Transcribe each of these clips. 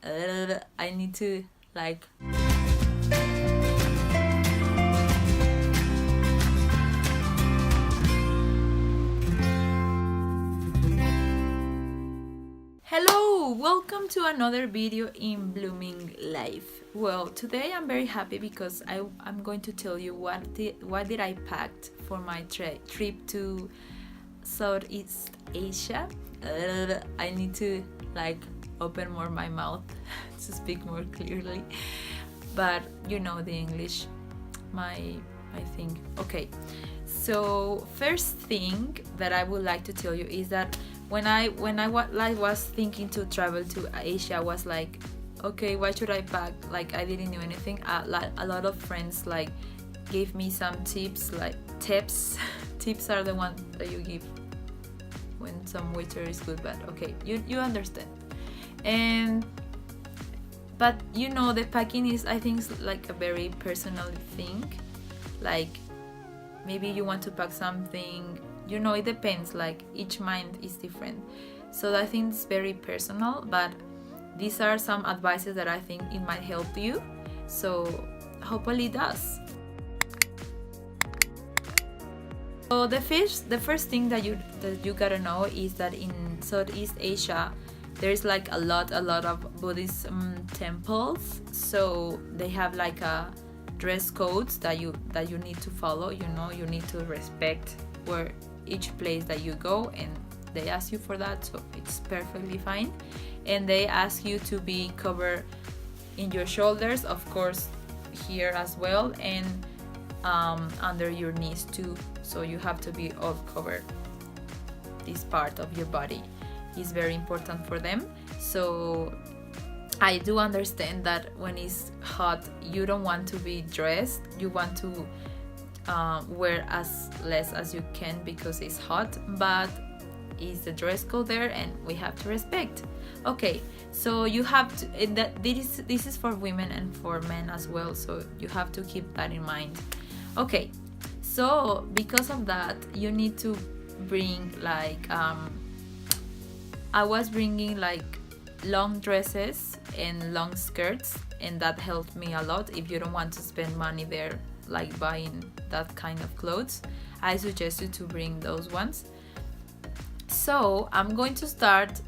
I need to like Hello, welcome to another video in Blooming Life. Well, today I'm very happy because I'm going to tell you what did I packed for my trip to Southeast Asia. I need to like open more my mouth to speak more clearly, but you know the English, my thing. Okay, so first thing that I would like to tell you is that when I was thinking to travel to Asia, I was like, okay, what should I pack? Like I didn't know anything. A lot of friends like gave me some tips, like tips. Tips are the ones that you give when some waiter is good, but okay, you understand. But you know, the packing is, I think, like a very personal thing. Like maybe you want to pack something, you know, it depends, like each mind is different. So I think it's very personal, but these are some advices that I think it might help you. So hopefully it does. So the first thing that you gotta know is that in Southeast Asia there's like a lot of Buddhist temples. So they have like a dress codes that you need to follow. You know, you need to respect where each place that you go, and they ask you for that, so it's perfectly fine. And they ask you to be covered in your shoulders, of course, here as well, and under your knees too. So you have to be all covered. This part of your body is very important for them. So I do understand that when it's hot, you don't want to be dressed. You want to wear as less as you can because it's hot, but is the dress code there, and we have to respect. Okay, so you have to, and that this is for women and for men as well, so you have to keep that in mind. Okay, so because of that, you need to bring like I was bringing like long dresses and long skirts, and that helped me a lot. If you don't want to spend money there like buying that kind of clothes, I suggest you to bring those ones. So I'm going to start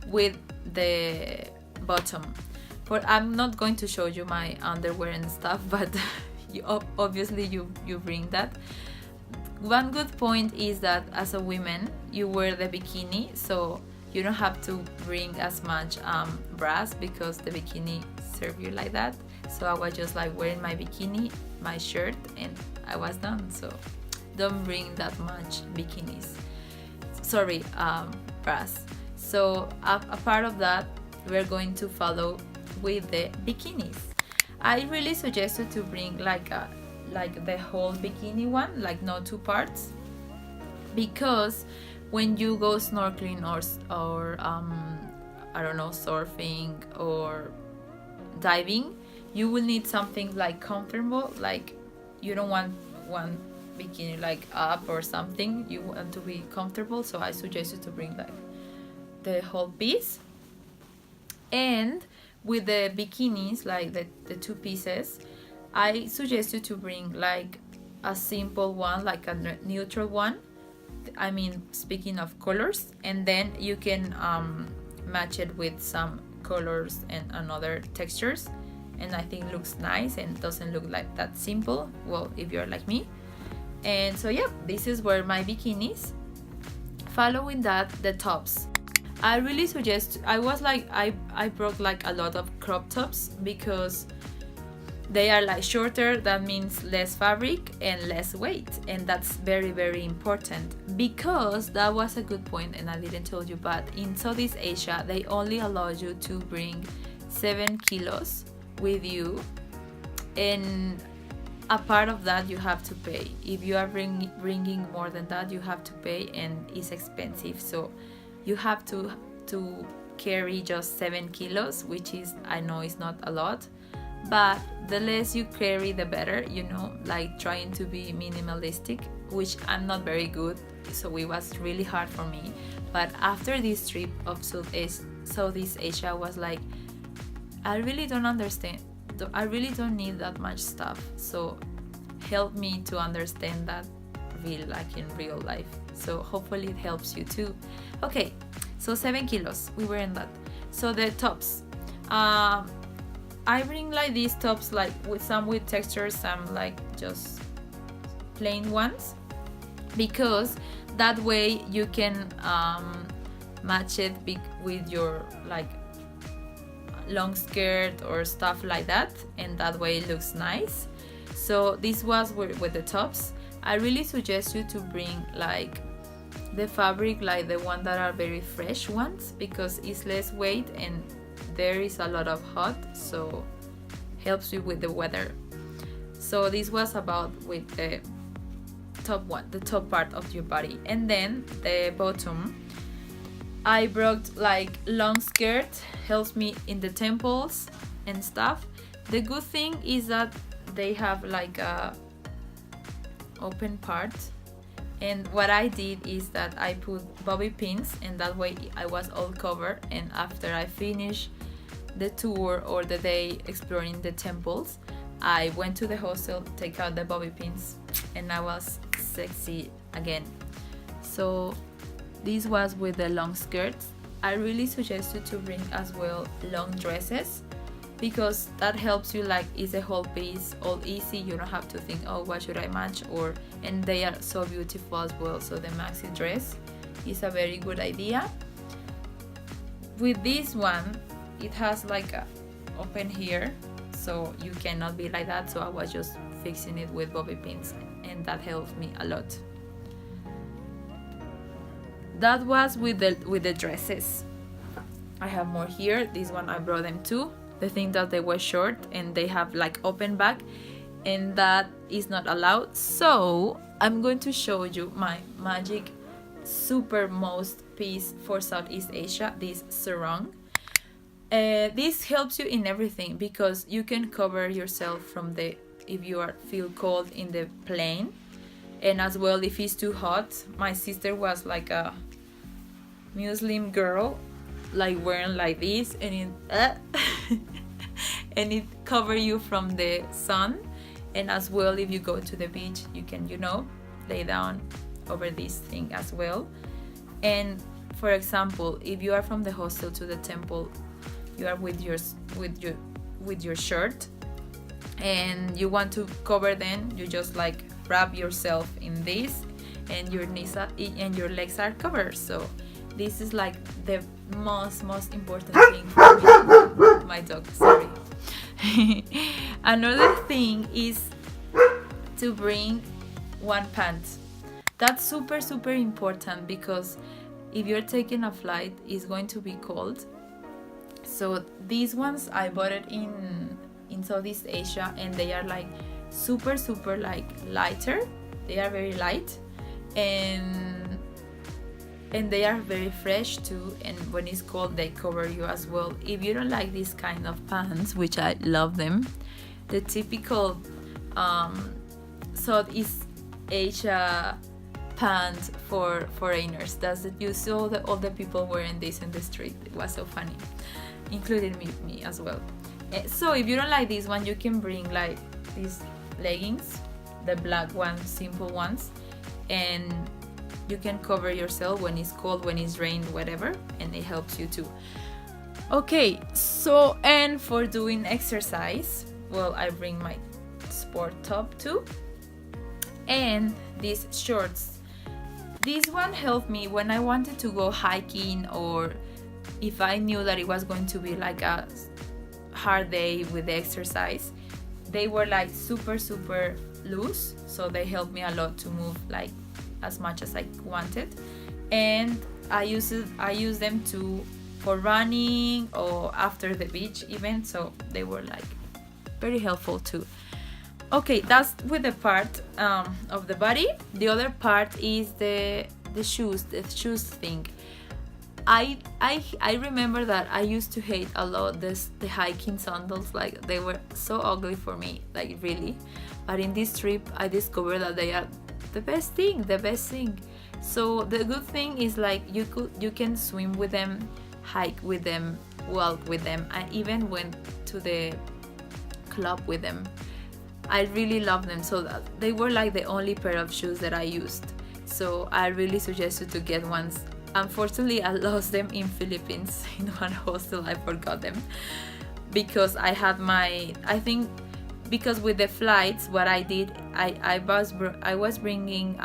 with the bottom, but I'm not going to show you my underwear and stuff, but obviously you bring that. One good point is that as a woman you wear the bikini, so you don't have to bring as much bras because the bikini serve you like that. So I was just like wearing my bikini, my shirt, and I was done. So don't bring that much bikinis, sorry, bras. So a part of that we're going to follow with the bikinis. I really suggest you to bring like the whole bikini one, like no two parts, because when you go snorkeling or I don't know, surfing or diving, you will need something like comfortable. Like you don't want one bikini like up or something, you want to be comfortable. So I suggest you to bring like the whole piece. And with the bikinis, like the two pieces, I suggest you to bring like a simple one, like a neutral one. I mean, speaking of colors, and then you can match it with some colors and another textures, and I think looks nice and doesn't look like that simple, well, if you're like me. And so yeah, this is where my bikinis. Following that, the tops. I really suggest, I brought like a lot of crop tops because they are like shorter. That means less fabric and less weight, and that's very, very important, because that was a good point and I didn't tell you, but in Southeast Asia they only allow you to bring 7 kilos with you, and a part of that you have to pay. If you are bringing more than that, you have to pay, and it's expensive. So you have to carry just 7 kilos, which is, I know it's not a lot, but the less you carry the better, you know, like trying to be minimalistic, which I'm not very good, so it was really hard for me. But after this trip of Southeast Asia, I was like, I really don't understand. I really don't need that much stuff. So help me to understand that like in real life. So hopefully it helps you too. Okay, so 7 kilos, we were in that. So the tops, I bring like these tops, like with some with texture, some like just plain ones, because that way you can match it with your like long skirt or stuff like that, and that way it looks nice. So this was with the tops. I really suggest you to bring like the fabric, like the one that are very fresh ones, because it's less weight and there is a lot of hot, so helps you with the weather. So this was about with the top one, the top part of your body. And then the bottom, I brought like long skirt, helps me in the temples and stuff. The good thing is that they have like a open part, and what I did is that I put bobby pins, and that way I was all covered. And after I finished the tour or the day exploring the temples, I went to the hostel, take out the bobby pins, and I was sexy again. So this was with the long skirts. I really suggest you to bring as well long dresses, because that helps you, like it's a whole piece, all easy. You don't have to think, oh, what should I match, and they are so beautiful as well. So the maxi dress is a very good idea. With this one, it has like a open here, so you cannot be like that. So I was just fixing it with bobby pins, and that helped me a lot. That was with the dresses. I have more here. This one I brought them too. The thing that they were short and they have like open back, and that is not allowed. So I'm going to show you my magic super most piece for Southeast Asia, this sarong. This helps you in everything, because you can cover yourself from if you feel cold in the plane, and as well if it's too hot. My sister was like a Muslim girl, like wearing like this, and and it cover you from the sun. And as well, if you go to the beach, you can lay down over this thing as well. And for example, if you are from the hostel to the temple, you are with your shirt, and you want to cover, then you just like wrap yourself in this, and your knees and your legs are covered. So this is like the most important thing for me. My dog, sorry. Another thing is to bring one pant. That's super important, because if you're taking a flight, it's going to be cold. So these ones I bought it in Southeast Asia, and they are like super like lighter. They are very light, and they are very fresh too, and when it's cold they cover you as well. If you don't like this kind of pants, which I love them, the typical Southeast Asia pants for foreigners, that's it. You saw all the people wearing this in the street. It was so funny, including me as well. So if you don't like this one, you can bring like these leggings, the black ones, simple ones, and you can cover yourself when it's cold, when it's rain, whatever, and it helps you too. Okay, so and for doing exercise, well, I bring my sport top too, and these shorts. This one helped me when I wanted to go hiking, or if I knew that it was going to be like a hard day with the exercise. They were like super loose, so they helped me a lot to move like as much as I wanted. And I use them for running or after the beach event, so they were like very helpful too. Okay, that's with the part of the body. The other part is the shoes thing. I remember that I used to hate a lot the hiking sandals. Like, they were so ugly for me, like really. But in this trip I discovered that they are the best thing. So the good thing is, like, you can swim with them, hike with them, walk with them. I even went to the club with them. I really love them. So that they were like the only pair of shoes that I used. So I really suggest you to get ones. Unfortunately, I lost them in Philippines in one hostel. I forgot them because I had I think because with the flights, what I did, I was bringing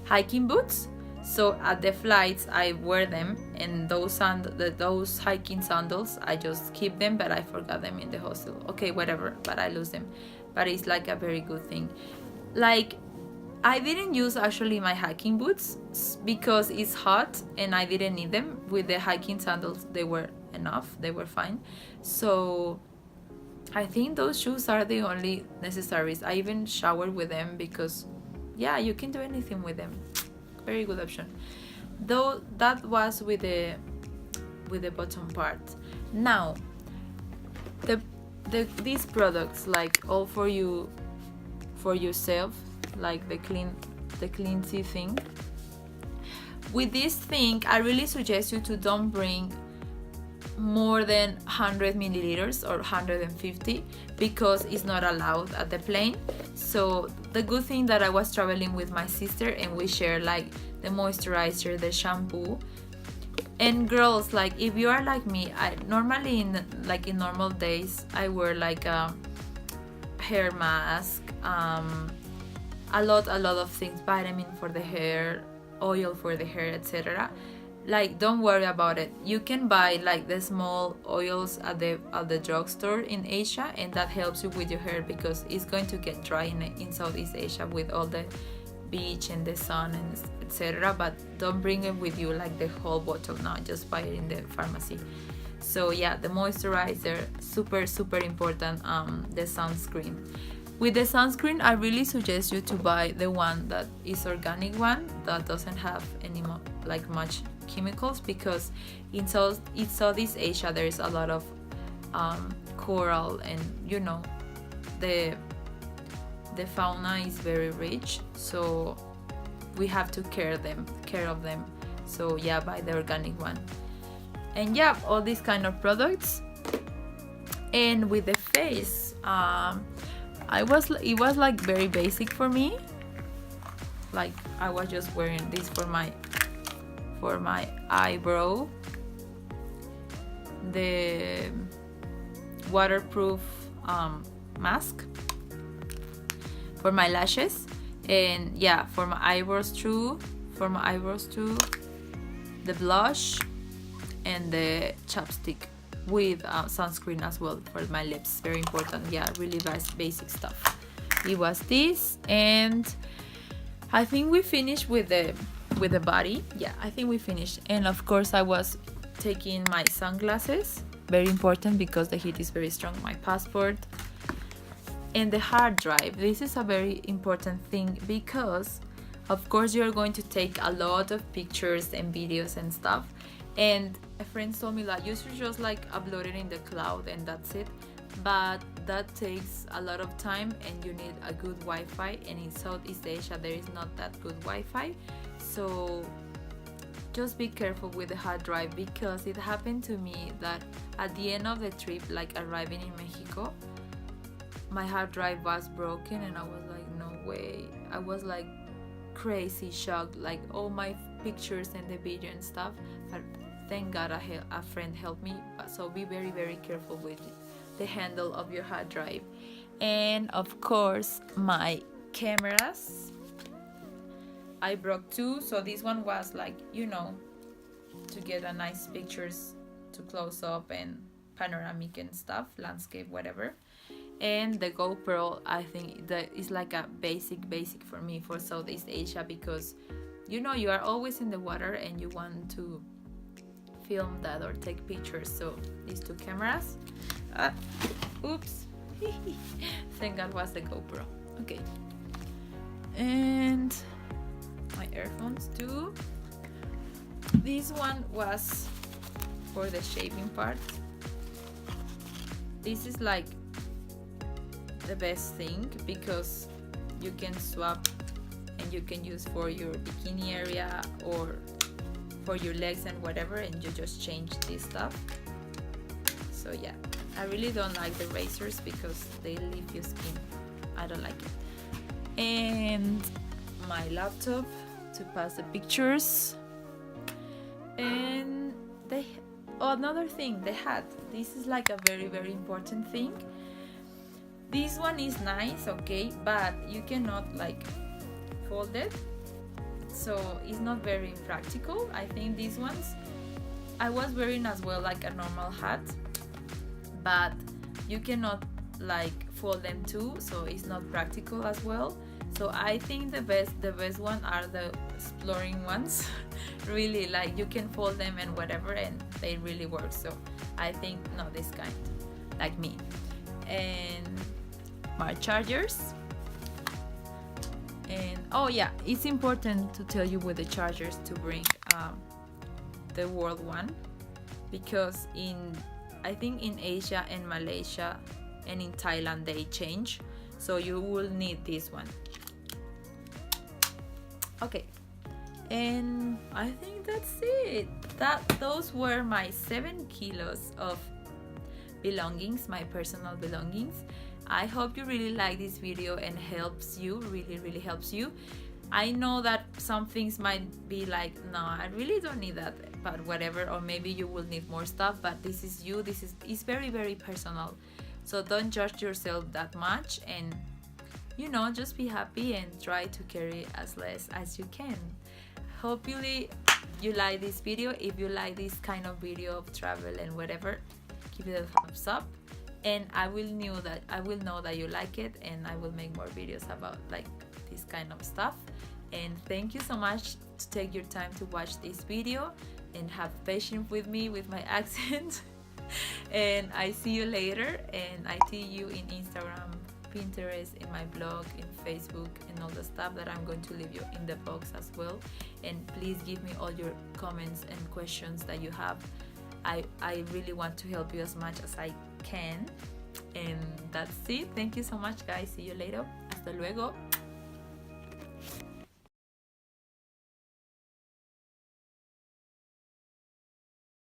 hiking boots. So at the flights I wear them, and those hiking sandals I just keep them, but I forgot them in the hostel. Okay, whatever, but I lose them. But it's like a very good thing. Like, I didn't use actually my hiking boots because it's hot and I didn't need them. With the hiking sandals, they were enough, they were fine. So I think those shoes are the only necessaries. I even showered with them because yeah, you can do anything with them. Very good option. Though that was with the bottom part. Now these products, like all for you, for yourself, like the cleansy thing. With this thing, I really suggest you to don't bring more than 100 milliliters or 150 because it's not allowed at the plane. So the good thing that I was traveling with my sister and we share like the moisturizer, the shampoo. And girls, like if you are like me, I normally in normal days I wear like a hair mask, a lot of things, vitamin for the hair, oil for the hair, etc. Like, don't worry about it. You can buy like the small oils at the drugstore in Asia, and that helps you with your hair because it's going to get dry in Southeast Asia with all the beach and the sun and etc. But don't bring it with you like the whole bottle. No, just buy it in the pharmacy. So yeah, the moisturizer, super important. The sunscreen. With the sunscreen, I really suggest you to buy the one that is organic one that doesn't have any much chemicals, because in Southeast Asia there is a lot of coral, and you know the fauna is very rich, so we have to care of them. So yeah, buy the organic one. And yeah, all these kind of products. And with the face, it was like very basic for me. Like I was just wearing this for my eyebrow, the waterproof mask for my lashes, and yeah, for my eyebrows too, the blush and the chapstick with sunscreen as well for my lips. Very important. Yeah, really basic stuff. It was this, and I think we finished with the body. Yeah, I think we finished. And of course I was taking my sunglasses, very important because the heat is very strong, my passport, and the hard drive. This is a very important thing because of course you're going to take a lot of pictures and videos and stuff, and a friend told me that you should just like upload it in the cloud and that's it, but that takes a lot of time and you need a good Wi-Fi, and in Southeast Asia there is not that good Wi-Fi. So just be careful with the hard drive, because it happened to me that at the end of the trip, like arriving in Mexico, my hard drive was broken, and I was like, no way. I was like crazy shocked, like all my pictures and the video and stuff. But thank God a friend helped me. So be very careful with the handle of your hard drive. And of course my cameras, I brought two. So this one was like, you know, to get a nice pictures to close up and panoramic and stuff, landscape, whatever. And the GoPro, I think that is like a basic for me for Southeast Asia, because you know you are always in the water and you want to film that or take pictures. So these two cameras. Oops. Thank God was the GoPro. Okay. And my earphones too. This one was for the shaving part. This is like the best thing because you can swap and you can use for your bikini area or for your legs and whatever, and you just change this stuff. So yeah, I really don't like the razors because they leave your skin. I don't like it. And my laptop to pass the pictures. And another thing, the hat. This is like a very, very important thing. This one is nice, okay, but you cannot like fold it, so it's not very practical. I think these ones, I was wearing as well like a normal hat, but you cannot like fold them too, so it's not practical as well. So I think the best one are the exploring ones. Really, like you can fold them and whatever, and they really work. So I think not this kind, like me. And my chargers. And oh yeah, it's important to tell you with the chargers to bring the world one, because I think in Asia and Malaysia and in Thailand they change, so you will need this one. Okay, and I think that's it. Those were my 7 kilos of belongings, my personal belongings. I hope you really like this video and helps you, really helps you. I know that some things might be like, no, I really don't need that, but whatever, or maybe you will need more stuff, but this is you, it's very personal. So don't judge yourself that much, and you know, just be happy and try to carry as less as you can. Hopefully you like this video. If you like this kind of video of travel and whatever, give it a thumbs up, and I will know that you like it, and I will make more videos about like this kind of stuff. And thank you so much to take your time to watch this video and have patience with me with my accent. And I see you later, and I see you in Instagram, Pinterest, in my blog, in Facebook, and all the stuff that I'm going to leave you in the box as well. And please give me all your comments and questions that you have. I really want to help you as much as I can. And that's it. Thank you so much, guys. See you later. Hasta luego.